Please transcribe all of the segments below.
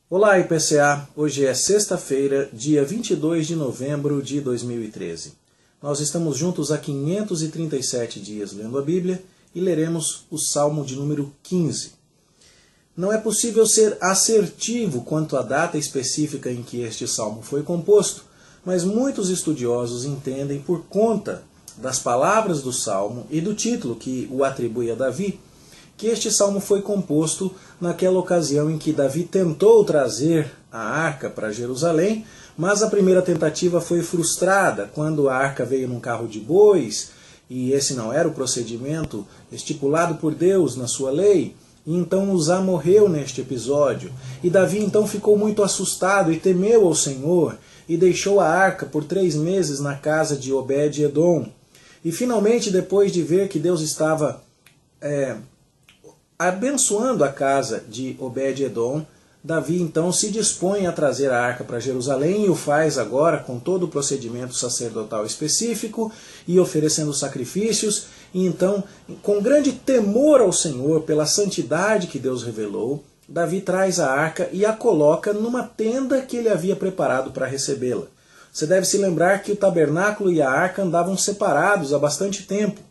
Olá, IPCA! Hoje é sexta-feira, dia 22 de novembro de 2013. Nós estamos juntos há 537 dias lendo a Bíblia e leremos o Salmo de número 15. Não é possível ser assertivo quanto à data específica em que este salmo foi composto, mas muitos estudiosos entendem, por conta das palavras do salmo e do título que o atribui a Davi, que este salmo foi composto naquela ocasião em que Davi tentou trazer a arca para Jerusalém, mas a primeira tentativa foi frustrada quando a arca veio num carro de bois, e esse não era o procedimento estipulado por Deus na sua lei, e então Uzá morreu neste episódio. E Davi então ficou muito assustado e temeu ao Senhor, e deixou a arca por 3 meses na casa de Obed-Edom. E finalmente, depois de ver que Deus estava abençoando a casa de Obed-Edom, Davi então se dispõe a trazer a arca para Jerusalém e o faz agora com todo o procedimento sacerdotal específico e oferecendo sacrifícios. E então, com grande temor ao Senhor pela santidade que Deus revelou, Davi traz a arca e a coloca numa tenda que ele havia preparado para recebê-la. Você deve se lembrar que o tabernáculo e a arca andavam separados há bastante tempo.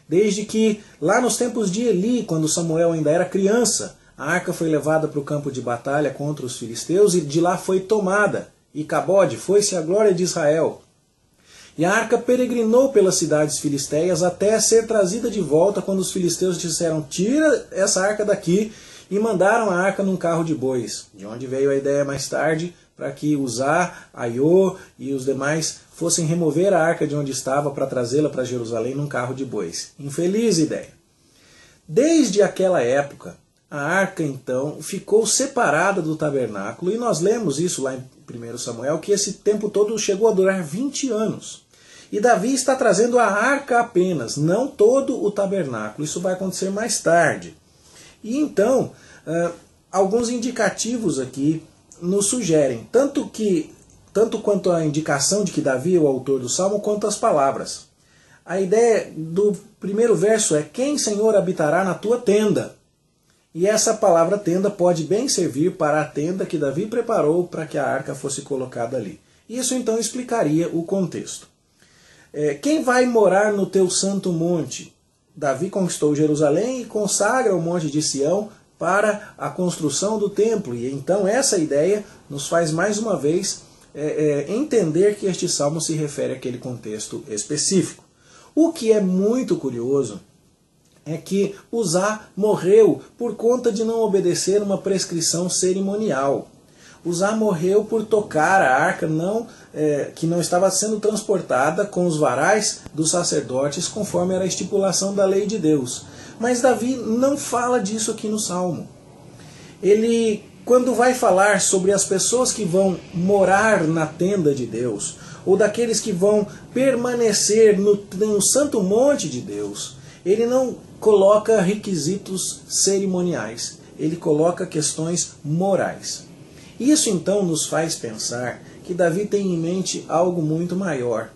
Desde que, lá nos tempos de Eli, quando Samuel ainda era criança, a arca foi levada para o campo de batalha contra os filisteus e de lá foi tomada. E Cabode foi-se a glória de Israel. E a arca peregrinou pelas cidades filisteias até ser trazida de volta quando os filisteus disseram: tira essa arca daqui, e mandaram a arca num carro de bois, de onde veio a ideia mais tarde para que Uzá, Aiô e os demais fossem remover a arca de onde estava para trazê-la para Jerusalém num carro de bois. Infeliz ideia. Desde aquela época, a arca então ficou separada do tabernáculo, e nós lemos isso lá em 1 Samuel, que esse tempo todo chegou a durar 20 anos. E Davi está trazendo a arca apenas, não todo o tabernáculo. Isso vai acontecer mais tarde. E então, alguns indicativos aqui nos sugerem, tanto quanto a indicação de que Davi é o autor do Salmo, quanto as palavras. A ideia do primeiro verso é: quem, Senhor, habitará na tua tenda? E essa palavra tenda pode bem servir para a tenda que Davi preparou para que a arca fosse colocada ali. Isso então explicaria o contexto. Quem vai morar no teu santo monte? Davi conquistou Jerusalém e consagra o monte de Sião para a construção do templo. E então essa ideia nos faz mais uma vez entender que este salmo se refere àquele contexto específico. O que é muito curioso é que Uzá morreu por conta de não obedecer uma prescrição cerimonial. Uzá morreu por tocar a arca que não estava sendo transportada com os varais dos sacerdotes, conforme era a estipulação da lei de Deus. Mas Davi não fala disso aqui no Salmo. Ele, quando vai falar sobre as pessoas que vão morar na tenda de Deus, ou daqueles que vão permanecer no santo monte de Deus, ele não coloca requisitos cerimoniais, ele coloca questões morais. Isso então nos faz pensar que Davi tem em mente algo muito maior.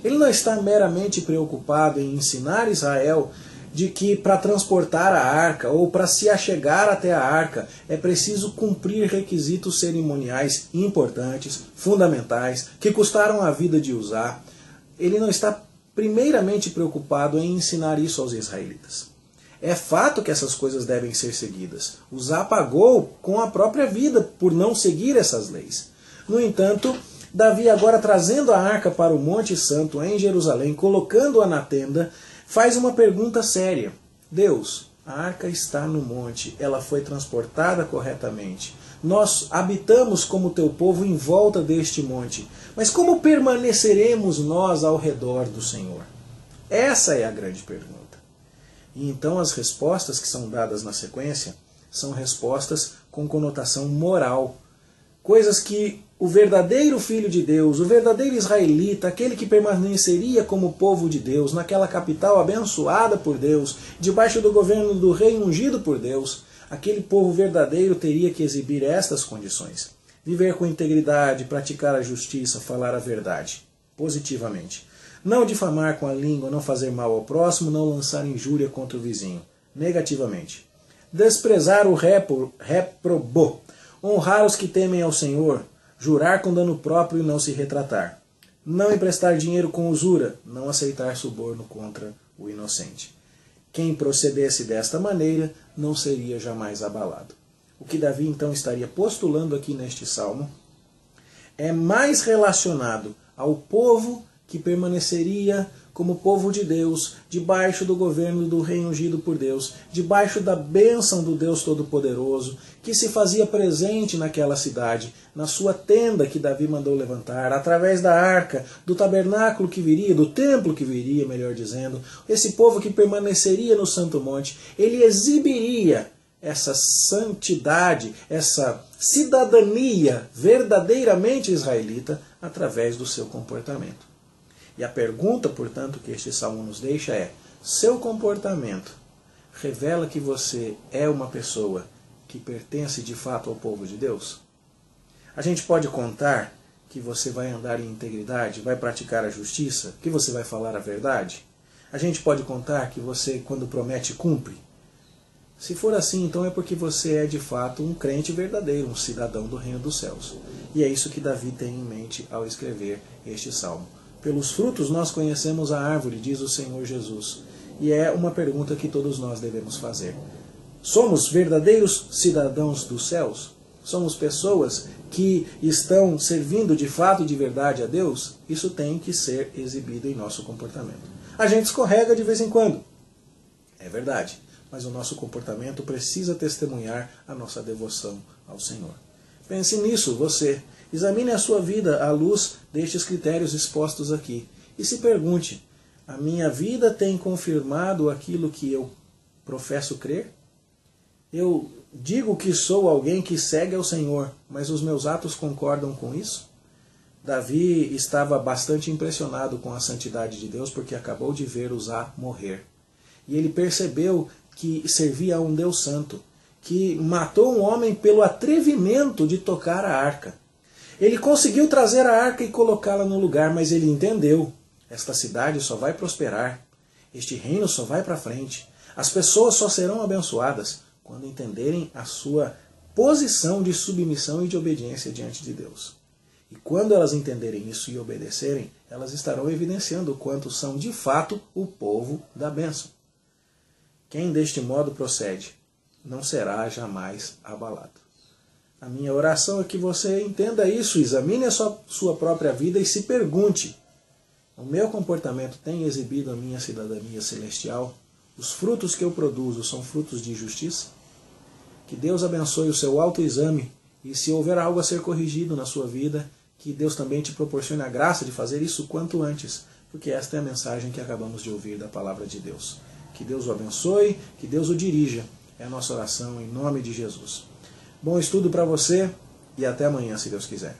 Ele não está meramente preocupado em ensinar Israel de que para transportar a arca ou para se achegar até a arca é preciso cumprir requisitos cerimoniais importantes, fundamentais, que custaram a vida de Uzá. Ele não está primeiramente preocupado em ensinar isso aos israelitas. É fato que essas coisas devem ser seguidas. Uzá pagou com a própria vida por não seguir essas leis. No entanto, Davi, agora trazendo a arca para o Monte Santo em Jerusalém, colocando-a na tenda, faz uma pergunta séria. Deus, a arca está no monte, ela foi transportada corretamente. Nós habitamos como teu povo em volta deste monte. Mas como permaneceremos nós ao redor do Senhor? Essa é a grande pergunta. E então as respostas que são dadas na sequência são respostas com conotação moral. Coisas que o verdadeiro Filho de Deus, o verdadeiro israelita, aquele que permaneceria como povo de Deus, naquela capital abençoada por Deus, debaixo do governo do rei ungido por Deus, aquele povo verdadeiro teria que exibir estas condições: viver com integridade, praticar a justiça, falar a verdade, positivamente. Não difamar com a língua, não fazer mal ao próximo, não lançar injúria contra o vizinho, negativamente. Desprezar o réprobo, honrar os que temem ao Senhor, jurar com dano próprio e não se retratar, não emprestar dinheiro com usura, não aceitar suborno contra o inocente. Quem procedesse desta maneira não seria jamais abalado. O que Davi então estaria postulando aqui neste salmo é mais relacionado ao povo que permaneceria como povo de Deus, debaixo do governo do rei ungido por Deus, debaixo da bênção do Deus Todo-Poderoso, que se fazia presente naquela cidade, na sua tenda que Davi mandou levantar, através da arca, do tabernáculo que viria, do templo que viria, melhor dizendo, esse povo que permaneceria no Santo Monte, ele exibiria essa santidade, essa cidadania verdadeiramente israelita através do seu comportamento. E a pergunta, portanto, que este salmo nos deixa é: seu comportamento revela que você é uma pessoa que pertence de fato ao povo de Deus? A gente pode contar que você vai andar em integridade, vai praticar a justiça, que você vai falar a verdade? A gente pode contar que você, quando promete, cumpre? Se for assim, então é porque você é de fato um crente verdadeiro, um cidadão do reino dos céus. E é isso que Davi tem em mente ao escrever este salmo. Pelos frutos nós conhecemos a árvore, diz o Senhor Jesus. E é uma pergunta que todos nós devemos fazer. Somos verdadeiros cidadãos dos céus? Somos pessoas que estão servindo de fato e de verdade a Deus? Isso tem que ser exibido em nosso comportamento. A gente escorrega de vez em quando. É verdade. Mas o nosso comportamento precisa testemunhar a nossa devoção ao Senhor. Pense nisso, você. Examine a sua vida à luz destes critérios expostos aqui. E se pergunte: a minha vida tem confirmado aquilo que eu professo crer? Eu digo que sou alguém que segue ao Senhor, mas os meus atos concordam com isso? Davi estava bastante impressionado com a santidade de Deus porque acabou de ver Uzá morrer. E ele percebeu que servia a um Deus santo, que matou um homem pelo atrevimento de tocar a arca. Ele conseguiu trazer a arca e colocá-la no lugar, mas ele entendeu: esta cidade só vai prosperar, este reino só vai para frente, as pessoas só serão abençoadas quando entenderem a sua posição de submissão e de obediência diante de Deus. E quando elas entenderem isso e obedecerem, elas estarão evidenciando o quanto são de fato o povo da bênção. Quem deste modo procede não será jamais abalado. A minha oração é que você entenda isso, examine a sua própria vida e se pergunte: o meu comportamento tem exibido a minha cidadania celestial? Os frutos que eu produzo são frutos de justiça? Que Deus abençoe o seu autoexame e, se houver algo a ser corrigido na sua vida, que Deus também te proporcione a graça de fazer isso quanto antes, porque esta é a mensagem que acabamos de ouvir da palavra de Deus. Que Deus o abençoe, que Deus o dirija. É a nossa oração em nome de Jesus. Bom estudo para você e até amanhã, se Deus quiser.